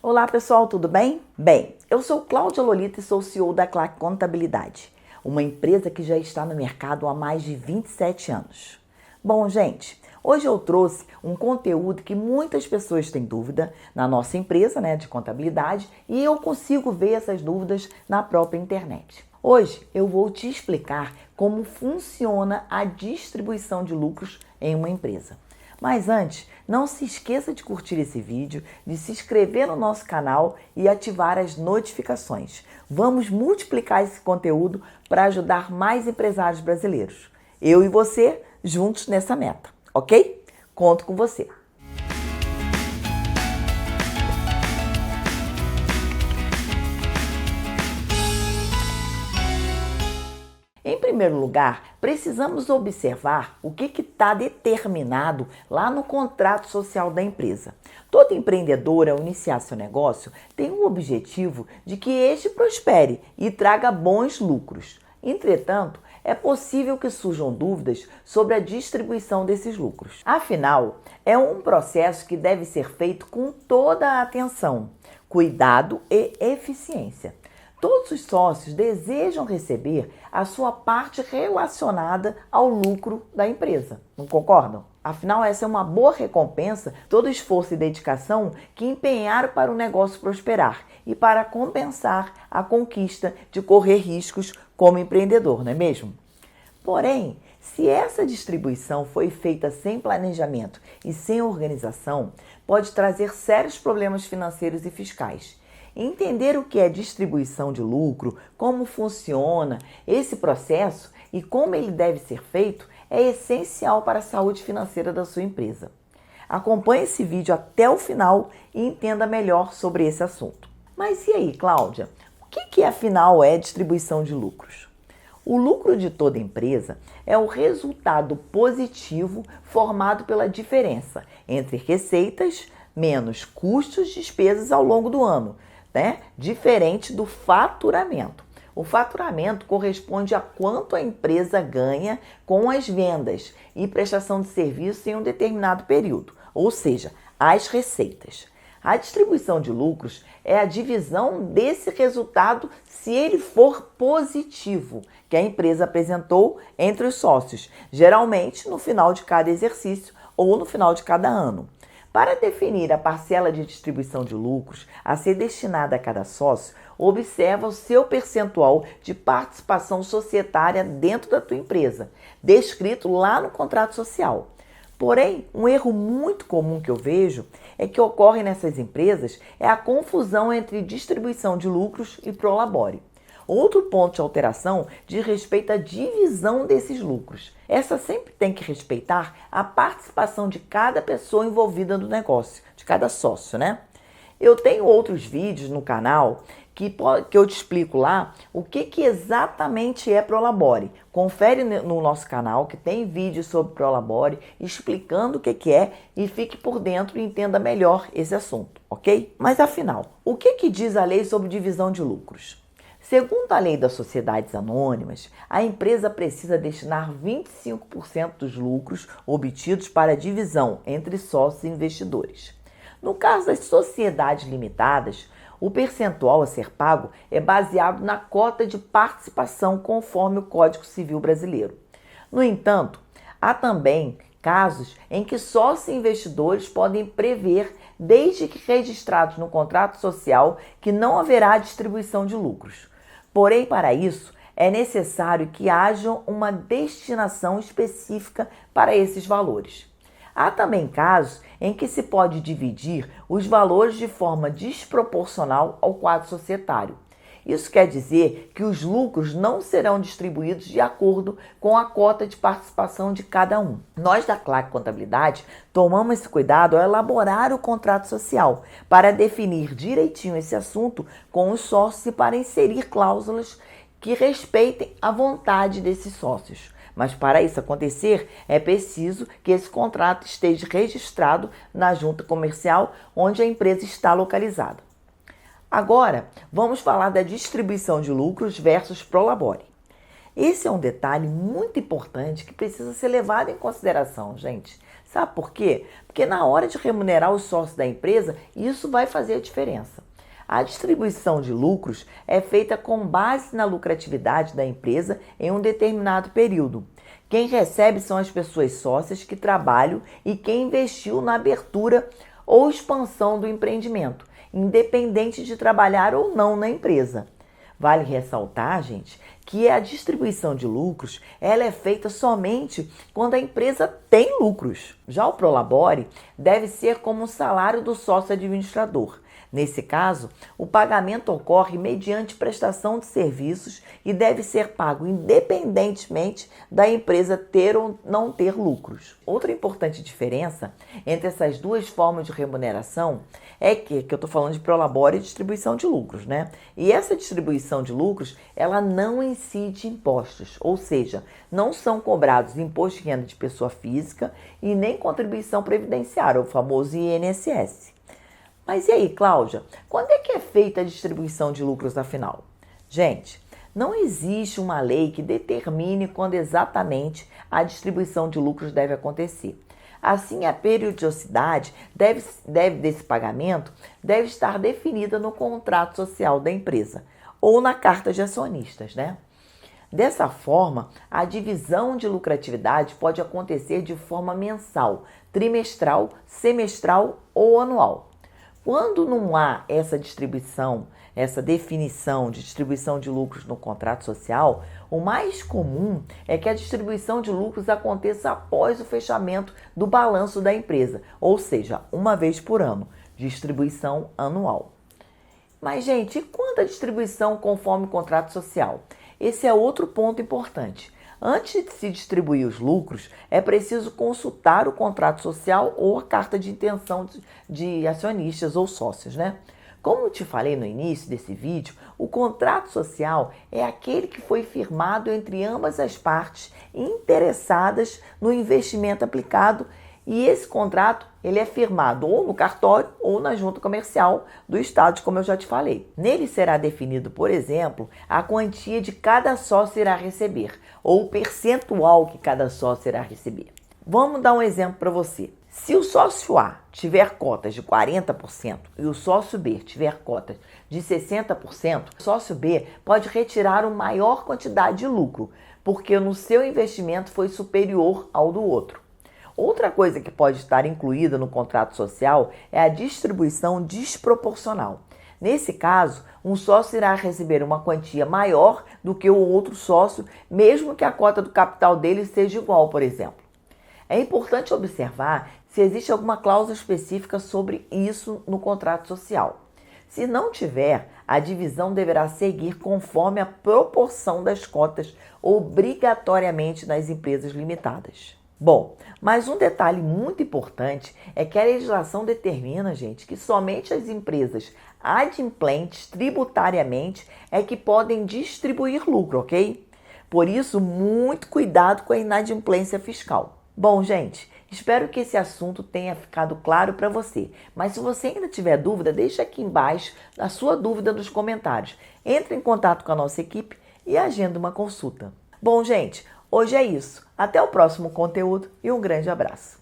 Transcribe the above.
Olá pessoal, tudo bem? Bem, eu sou Cláudia Lolita e sou CEO da Claque Contabilidade, uma empresa que já está no mercado há mais de 27 anos. Bom, gente, hoje eu trouxe um conteúdo que muitas pessoas têm dúvida na nossa empresa, de contabilidade, e eu consigo ver essas dúvidas na própria internet. Hoje eu vou te explicar como funciona a distribuição de lucros em uma empresa. Mas antes, não se esqueça de curtir esse vídeo, de se inscrever no nosso canal e ativar as notificações. Vamos multiplicar esse conteúdo para ajudar mais empresários brasileiros. Eu e você juntos nessa meta, ok? Conto com você. Em primeiro lugar, precisamos observar o que está determinado lá no contrato social da empresa. Todo empreendedor, ao iniciar seu negócio, tem o objetivo de que este prospere e traga bons lucros. Entretanto, é possível que surjam dúvidas sobre a distribuição desses lucros. Afinal, é um processo que deve ser feito com toda a atenção, cuidado e eficiência. Todos os sócios desejam receber a sua parte relacionada ao lucro da empresa, não concordam? Afinal, essa é uma boa recompensa, todo o esforço e dedicação que empenharam para o negócio prosperar e para compensar a conquista de correr riscos como empreendedor, não é mesmo? Porém, se essa distribuição foi feita sem planejamento e sem organização, pode trazer sérios problemas financeiros e fiscais. Entender o que é distribuição de lucro, como funciona esse processo e como ele deve ser feito é essencial para a saúde financeira da sua empresa. Acompanhe esse vídeo até o final e entenda melhor sobre esse assunto. Mas e aí, Cláudia? O que afinal é distribuição de lucros? O lucro de toda empresa é o resultado positivo formado pela diferença entre receitas menos custos e despesas ao longo do ano, diferente do faturamento. O faturamento corresponde a quanto a empresa ganha com as vendas e prestação de serviço em um determinado período, ou seja, as receitas. A distribuição de lucros é a divisão desse resultado se ele for positivo, que a empresa apresentou entre os sócios, geralmente no final de cada exercício ou no final de cada ano. Para definir a parcela de distribuição de lucros a ser destinada a cada sócio, observa o seu percentual de participação societária dentro da tua empresa, descrito lá no contrato social. Porém, um erro muito comum que eu vejo é que ocorre nessas empresas é a confusão entre distribuição de lucros e prolabore. Outro ponto de alteração diz respeito à divisão desses lucros. Essa sempre tem que respeitar a participação de cada pessoa envolvida no negócio, de cada sócio, Eu tenho outros vídeos no canal que eu te explico lá o que exatamente é prolabore. Confere no nosso canal que tem vídeos sobre prolabore explicando o que é e fique por dentro e entenda melhor esse assunto, ok? Mas afinal, o que diz a lei sobre divisão de lucros? Segundo a lei das sociedades anônimas, a empresa precisa destinar 25% dos lucros obtidos para a divisão entre sócios e investidores. No caso das sociedades limitadas, o percentual a ser pago é baseado na cota de participação conforme o Código Civil Brasileiro. No entanto, há também casos em que sócios e investidores podem prever, desde que registrados no contrato social, que não haverá distribuição de lucros. Porém, para isso, é necessário que haja uma destinação específica para esses valores. Há também casos em que se pode dividir os valores de forma desproporcional ao quadro societário. Isso quer dizer que os lucros não serão distribuídos de acordo com a cota de participação de cada um. Nós da Claque Contabilidade tomamos esse cuidado ao elaborar o contrato social para definir direitinho esse assunto com os sócios e para inserir cláusulas que respeitem a vontade desses sócios. Mas para isso acontecer, é preciso que esse contrato esteja registrado na junta comercial onde a empresa está localizada. Agora, vamos falar da distribuição de lucros versus prolabore. Esse é um detalhe muito importante que precisa ser levado em consideração, gente. Sabe por quê? Porque na hora de remunerar os sócios da empresa, isso vai fazer a diferença. A distribuição de lucros é feita com base na lucratividade da empresa em um determinado período. Quem recebe são as pessoas sócias que trabalham e quem investiu na abertura ou expansão do empreendimento, independente de trabalhar ou não na empresa. Vale ressaltar, gente, que a distribuição de lucros ela é feita somente quando a empresa tem lucros. Já o Prolabore deve ser como o salário do sócio administrador. Nesse caso, o pagamento ocorre mediante prestação de serviços e deve ser pago independentemente da empresa ter ou não ter lucros. Outra importante diferença entre essas duas formas de remuneração é que eu estou falando de Prolabore e distribuição de lucros, né? E essa distribuição de lucros, ela não incide impostos, ou seja, não são cobrados imposto de renda de pessoa física e nem contribuição previdenciária, o famoso INSS. Mas e aí, Cláudia, quando é que é feita a distribuição de lucros afinal? Gente, não existe uma lei que determine quando exatamente a distribuição de lucros deve acontecer. Assim, a periodicidade desse pagamento deve estar definida no contrato social da empresa ou na carta de acionistas, né? Dessa forma, a divisão de lucratividade pode acontecer de forma mensal, trimestral, semestral ou anual. Quando não há essa distribuição, essa definição de distribuição de lucros no contrato social, o mais comum é que a distribuição de lucros aconteça após o fechamento do balanço da empresa, ou seja, uma vez por ano, distribuição anual. Mas, gente, e quanto à distribuição conforme o contrato social? Esse é outro ponto importante. Antes de se distribuir os lucros, é preciso consultar o contrato social ou a carta de intenção de acionistas ou sócios, né? Como eu te falei no início desse vídeo, o contrato social é aquele que foi firmado entre ambas as partes interessadas no investimento aplicado e esse contrato ele é firmado ou no cartório ou na junta comercial do estado, como eu já te falei. Nele será definido, por exemplo, a quantia de cada sócio irá receber ou o percentual que cada sócio irá receber. Vamos dar um exemplo para você. Se o sócio A tiver cotas de 40% e o sócio B tiver cotas de 60%, o sócio B pode retirar uma maior quantidade de lucro, porque no seu investimento foi superior ao do outro. Outra coisa que pode estar incluída no contrato social é a distribuição desproporcional. Nesse caso, um sócio irá receber uma quantia maior do que o outro sócio, mesmo que a cota do capital dele seja igual, por exemplo. É importante observar se existe alguma cláusula específica sobre isso no contrato social. Se não tiver, a divisão deverá seguir conforme a proporção das cotas obrigatoriamente nas empresas limitadas. Bom, mas um detalhe muito importante é que a legislação determina, gente, que somente as empresas adimplentes tributariamente é que podem distribuir lucro, ok? Por isso, muito cuidado com a inadimplência fiscal. Bom, gente, espero que esse assunto tenha ficado claro para você. Mas se você ainda tiver dúvida, deixa aqui embaixo a sua dúvida nos comentários. Entre em contato com a nossa equipe e agenda uma consulta. Bom, gente, hoje é isso. Até o próximo conteúdo e um grande abraço.